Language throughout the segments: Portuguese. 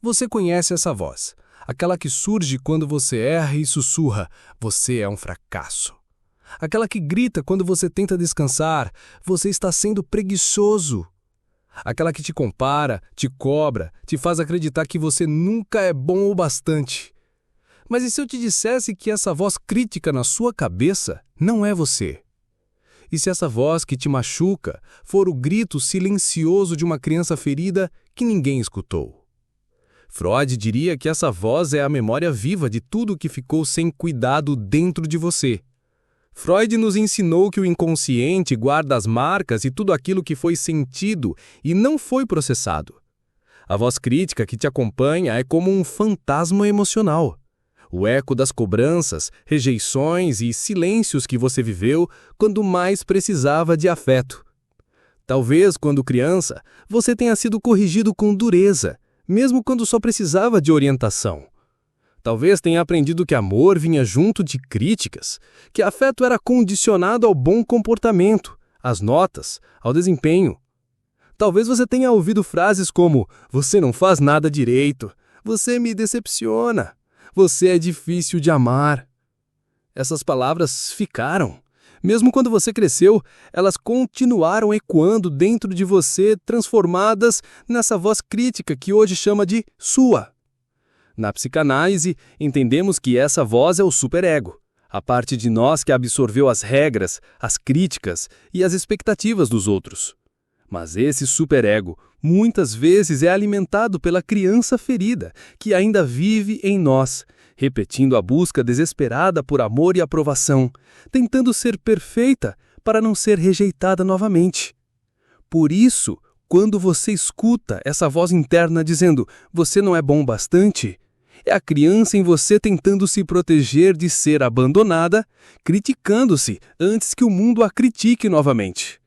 Você conhece essa voz, aquela que surge quando você erra e sussurra: você é um fracasso. Aquela que grita quando você tenta descansar: você está sendo preguiçoso. Aquela que te compara, te cobra, te faz acreditar que você nunca é bom o bastante. Mas e se eu te dissesse que essa voz crítica na sua cabeça não é você? E se essa voz que te machuca for o grito silencioso de uma criança ferida que ninguém escutou? Freud diria que essa voz é a memória viva de tudo que ficou sem cuidado dentro de você. Freud nos ensinou que o inconsciente guarda as marcas e tudo aquilo que foi sentido e não foi processado. A voz crítica que te acompanha é como um fantasma emocional. O eco das cobranças, rejeições e silêncios que você viveu quando mais precisava de afeto. Talvez, quando criança, você tenha sido corrigido com dureza, mesmo quando só precisava de orientação. Talvez tenha aprendido que amor vinha junto de críticas, que afeto era condicionado ao bom comportamento, às notas, ao desempenho. Talvez você tenha ouvido frases como: você não faz nada direito, você me decepciona, você é difícil de amar. Essas palavras ficaram. Mesmo quando você cresceu, elas continuaram ecoando dentro de você, transformadas nessa voz crítica que hoje chama de sua. Na psicanálise, entendemos que essa voz é o superego, a parte de nós que absorveu as regras, as críticas e as expectativas dos outros. Mas esse superego, muitas vezes, é alimentado pela criança ferida, que ainda vive em nós, repetindo a busca desesperada por amor e aprovação, tentando ser perfeita para não ser rejeitada novamente. Por isso, quando você escuta essa voz interna dizendo: você não é bom o bastante, é a criança em você tentando se proteger de ser abandonada, criticando-se antes que o mundo a critique novamente.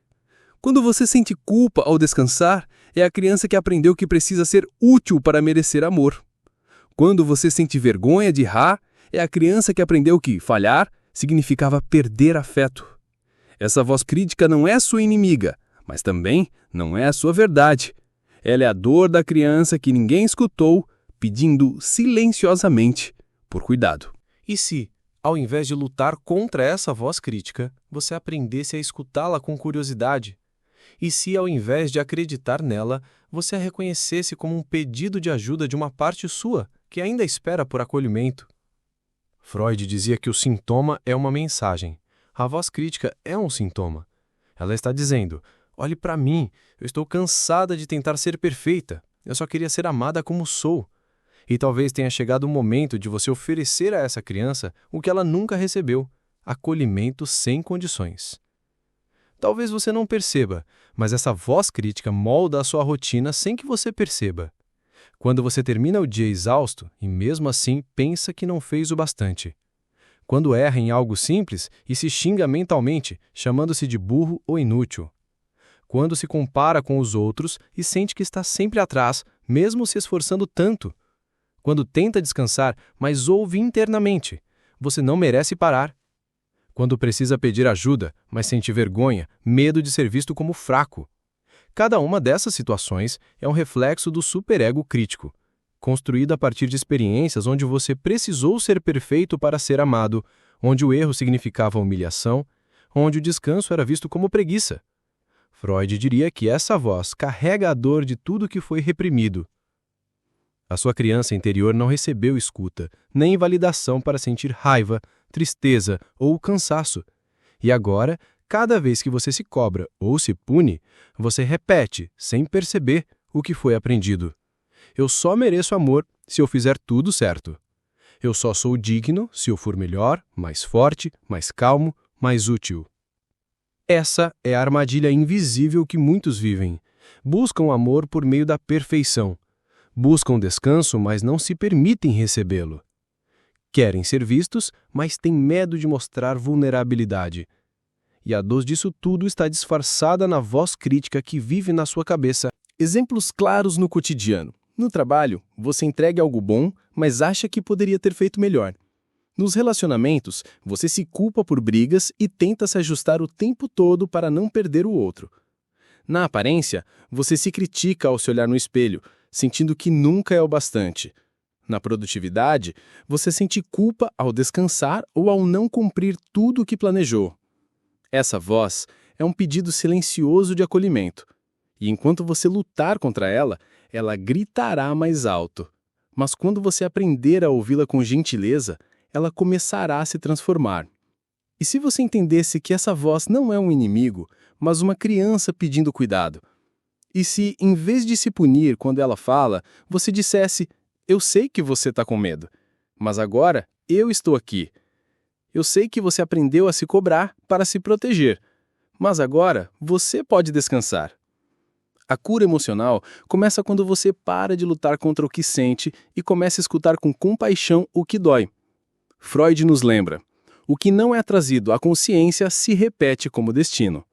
Quando você sente culpa ao descansar, é a criança que aprendeu que precisa ser útil para merecer amor. Quando você sente vergonha de errar, é a criança que aprendeu que falhar significava perder afeto. Essa voz crítica não é sua inimiga, mas também não é a sua verdade. Ela é a dor da criança que ninguém escutou, pedindo silenciosamente por cuidado. E se, ao invés de lutar contra essa voz crítica, você aprendesse a escutá-la com curiosidade? E se, ao invés de acreditar nela, você a reconhecesse como um pedido de ajuda de uma parte sua, que ainda espera por acolhimento? Freud dizia que o sintoma é uma mensagem. A voz crítica é um sintoma. Ela está dizendo: olhe para mim, eu estou cansada de tentar ser perfeita, eu só queria ser amada como sou. E talvez tenha chegado o momento de você oferecer a essa criança o que ela nunca recebeu: acolhimento sem condições. Talvez você não perceba, mas essa voz crítica molda a sua rotina sem que você perceba. Quando você termina o dia exausto e mesmo assim pensa que não fez o bastante. Quando erra em algo simples e se xinga mentalmente, chamando-se de burro ou inútil. Quando se compara com os outros e sente que está sempre atrás, mesmo se esforçando tanto. Quando tenta descansar, mas ouve internamente: você não merece parar. Quando precisa pedir ajuda, mas sente vergonha, medo de ser visto como fraco. Cada uma dessas situações é um reflexo do superego crítico, construído a partir de experiências onde você precisou ser perfeito para ser amado, onde o erro significava humilhação, onde o descanso era visto como preguiça. Freud diria que essa voz carrega a dor de tudo que foi reprimido. A sua criança interior não recebeu escuta, nem validação para sentir raiva, tristeza ou cansaço. E agora, cada vez que você se cobra ou se pune, você repete, sem perceber, o que foi aprendido. Eu só mereço amor se eu fizer tudo certo. Eu só sou digno se eu for melhor, mais forte, mais calmo, mais útil. Essa é a armadilha invisível que muitos vivem. Buscam amor por meio da perfeição. Buscam descanso, mas não se permitem recebê-lo. Querem ser vistos, mas têm medo de mostrar vulnerabilidade. E a dor disso tudo está disfarçada na voz crítica que vive na sua cabeça. Exemplos claros no cotidiano. No trabalho, você entrega algo bom, mas acha que poderia ter feito melhor. Nos relacionamentos, você se culpa por brigas e tenta se ajustar o tempo todo para não perder o outro. Na aparência, você se critica ao se olhar no espelho, sentindo que nunca é o bastante. Na produtividade, você sente culpa ao descansar ou ao não cumprir tudo o que planejou. Essa voz é um pedido silencioso de acolhimento. E enquanto você lutar contra ela, ela gritará mais alto. Mas quando você aprender a ouvi-la com gentileza, ela começará a se transformar. E se você entendesse que essa voz não é um inimigo, mas uma criança pedindo cuidado? E se, em vez de se punir quando ela fala, você dissesse: eu sei que você está com medo, mas agora eu estou aqui. Eu sei que você aprendeu a se cobrar para se proteger, mas agora você pode descansar. A cura emocional começa quando você para de lutar contra o que sente e começa a escutar com compaixão o que dói. Freud nos lembra: o que não é trazido à consciência se repete como destino.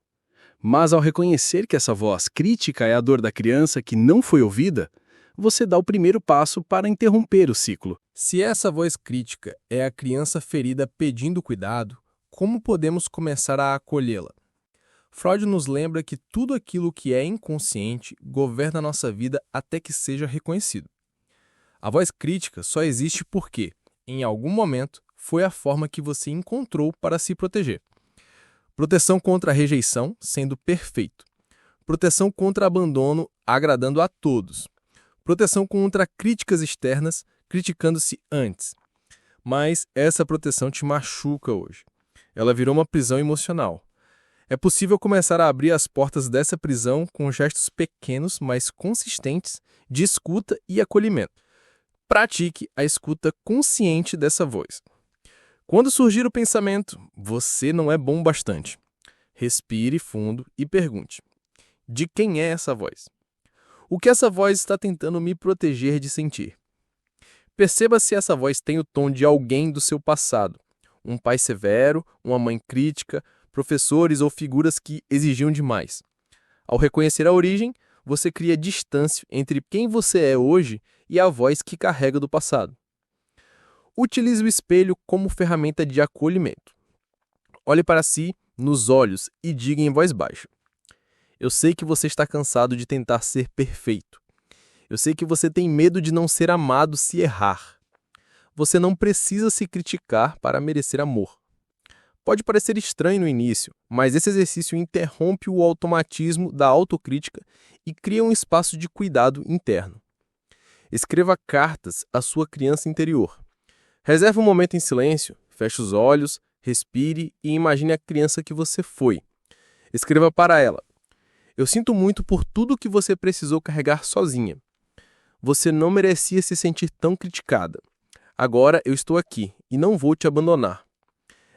Mas ao reconhecer que essa voz crítica é a dor da criança que não foi ouvida, você dá o primeiro passo para interromper o ciclo. Se essa voz crítica é a criança ferida pedindo cuidado, como podemos começar a acolhê-la? Freud nos lembra que tudo aquilo que é inconsciente governa a nossa vida até que seja reconhecido. A voz crítica só existe porque, em algum momento, foi a forma que você encontrou para se proteger. Proteção contra a rejeição, sendo perfeito. Proteção contra abandono, agradando a todos. Proteção contra críticas externas, criticando-se antes. Mas essa proteção te machuca hoje. Ela virou uma prisão emocional. É possível começar a abrir as portas dessa prisão com gestos pequenos, mas consistentes, de escuta e acolhimento. Pratique a escuta consciente dessa voz. Quando surgir o pensamento, você não é bom bastante, respire fundo e pergunte: de quem é essa voz? O que essa voz está tentando me proteger de sentir? Perceba se essa voz tem o tom de alguém do seu passado, um pai severo, uma mãe crítica, professores ou figuras que exigiam demais. Ao reconhecer a origem, você cria distância entre quem você é hoje e a voz que carrega do passado. Utilize o espelho como ferramenta de acolhimento. Olhe para si nos olhos e diga em voz baixa: eu sei que você está cansado de tentar ser perfeito. Eu sei que você tem medo de não ser amado se errar. Você não precisa se criticar para merecer amor. Pode parecer estranho no início, mas esse exercício interrompe o automatismo da autocrítica e cria um espaço de cuidado interno. Escreva cartas à sua criança interior. Reserve um momento em silêncio, feche os olhos, respire e imagine a criança que você foi. Escreva para ela: eu sinto muito por tudo que você precisou carregar sozinha. Você não merecia se sentir tão criticada. Agora eu estou aqui e não vou te abandonar.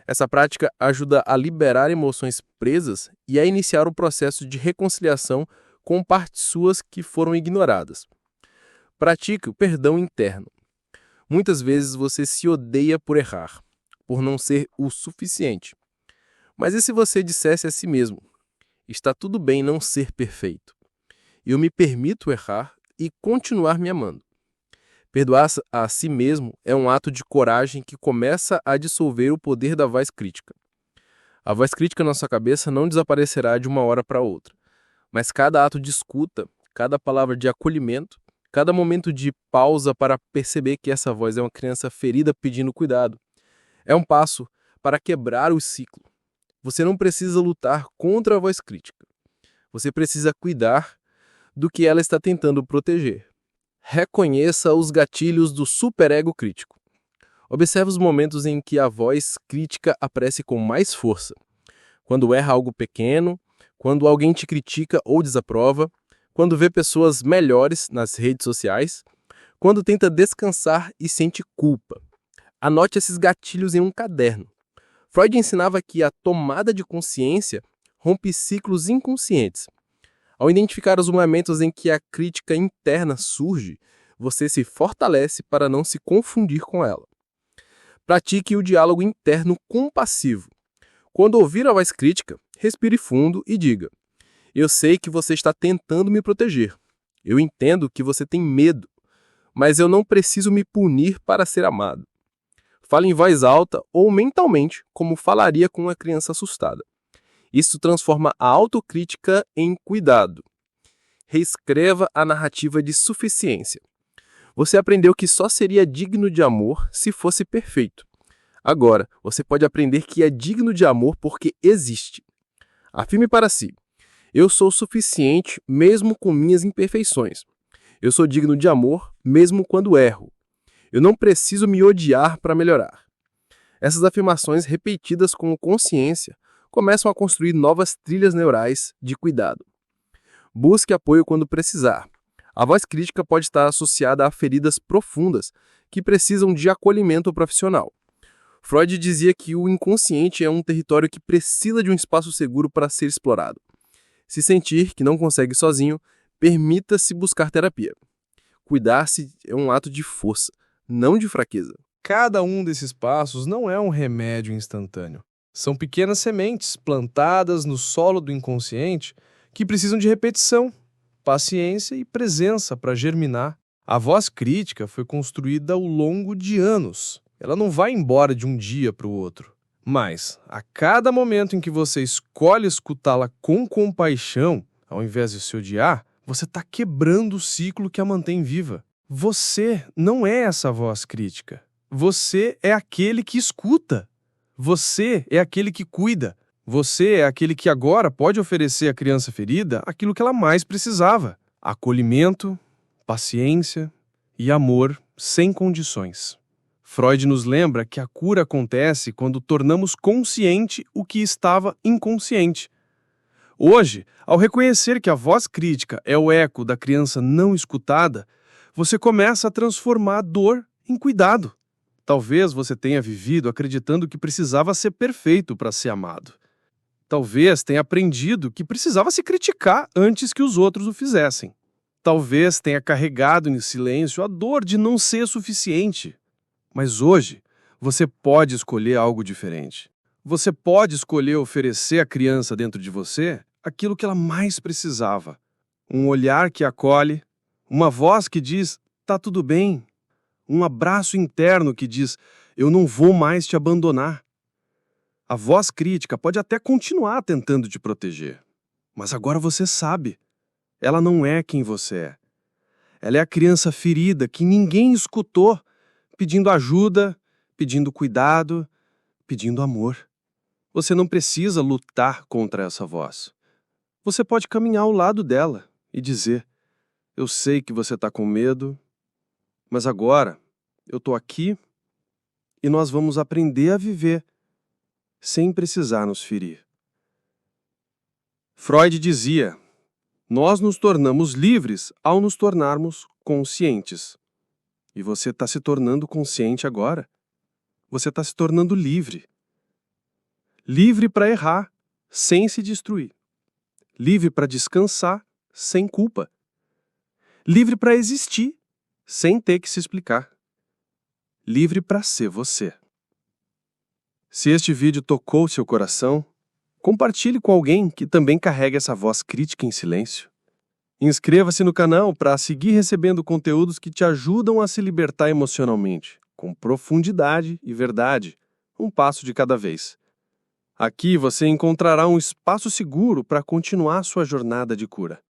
Essa prática ajuda a liberar emoções presas e a iniciar o processo de reconciliação com partes suas que foram ignoradas. Pratique o perdão interno. Muitas vezes você se odeia por errar, por não ser o suficiente. Mas e se você dissesse a si mesmo: está tudo bem não ser perfeito. Eu me permito errar e continuar me amando. Perdoar a si mesmo é um ato de coragem que começa a dissolver o poder da voz crítica. A voz crítica na sua cabeça não desaparecerá de uma hora para outra, mas cada ato de escuta, cada palavra de acolhimento, cada momento de pausa para perceber que essa voz é uma criança ferida pedindo cuidado, é um passo para quebrar o ciclo. Você não precisa lutar contra a voz crítica. Você precisa cuidar do que ela está tentando proteger. Reconheça os gatilhos do superego crítico. Observe os momentos em que a voz crítica aparece com mais força. Quando erra algo pequeno, quando alguém te critica ou desaprova, quando vê pessoas melhores nas redes sociais, quando tenta descansar e sente culpa. Anote esses gatilhos em um caderno. Freud ensinava que a tomada de consciência rompe ciclos inconscientes. Ao identificar os momentos em que a crítica interna surge, você se fortalece para não se confundir com ela. Pratique o diálogo interno compassivo. Quando ouvir a voz crítica, respire fundo e diga: eu sei que você está tentando me proteger. Eu entendo que você tem medo, mas eu não preciso me punir para ser amado. Fale em voz alta ou mentalmente, como falaria com uma criança assustada. Isso transforma a autocrítica em cuidado. Reescreva a narrativa de suficiência. Você aprendeu que só seria digno de amor se fosse perfeito. Agora, você pode aprender que é digno de amor porque existe. Afirme para si: eu sou suficiente mesmo com minhas imperfeições. Eu sou digno de amor mesmo quando erro. Eu não preciso me odiar para melhorar. Essas afirmações repetidas com consciência começam a construir novas trilhas neurais de cuidado. Busque apoio quando precisar. A voz crítica pode estar associada a feridas profundas que precisam de acolhimento profissional. Freud dizia que o inconsciente é um território que precisa de um espaço seguro para ser explorado. Se sentir que não consegue sozinho, permita-se buscar terapia. Cuidar-se é um ato de força, não de fraqueza. Cada um desses passos não é um remédio instantâneo. São pequenas sementes plantadas no solo do inconsciente que precisam de repetição, paciência e presença para germinar. A voz crítica foi construída ao longo de anos. Ela não vai embora de um dia para o outro. Mas, a cada momento em que você escolhe escutá-la com compaixão, ao invés de se odiar, você está quebrando o ciclo que a mantém viva. Você não é essa voz crítica. Você é aquele que escuta. Você é aquele que cuida. Você é aquele que agora pode oferecer à criança ferida aquilo que ela mais precisava: acolhimento, paciência e amor sem condições. Freud nos lembra que a cura acontece quando tornamos consciente o que estava inconsciente. Hoje, ao reconhecer que a voz crítica é o eco da criança não escutada, você começa a transformar a dor em cuidado. Talvez você tenha vivido acreditando que precisava ser perfeito para ser amado. Talvez tenha aprendido que precisava se criticar antes que os outros o fizessem. Talvez tenha carregado em silêncio a dor de não ser suficiente. Mas hoje, você pode escolher algo diferente. Você pode escolher oferecer à criança dentro de você aquilo que ela mais precisava. Um olhar que acolhe, uma voz que diz, tá tudo bem. Um abraço interno que diz, eu não vou mais te abandonar. A voz crítica pode até continuar tentando te proteger. Mas agora você sabe. Ela não é quem você é. Ela é a criança ferida que ninguém escutou, pedindo ajuda, pedindo cuidado, pedindo amor. Você não precisa lutar contra essa voz. Você pode caminhar ao lado dela e dizer, eu sei que você está com medo, mas agora eu estou aqui e nós vamos aprender a viver sem precisar nos ferir. Freud dizia, nós nos tornamos livres ao nos tornarmos conscientes. E você está se tornando consciente agora. Você está se tornando livre. Livre para errar, sem se destruir. Livre para descansar, sem culpa. Livre para existir, sem ter que se explicar. Livre para ser você. Se este vídeo tocou seu coração, compartilhe com alguém que também carrega essa voz crítica em silêncio. Inscreva-se no canal para seguir recebendo conteúdos que te ajudam a se libertar emocionalmente, com profundidade e verdade, um passo de cada vez. Aqui você encontrará um espaço seguro para continuar sua jornada de cura.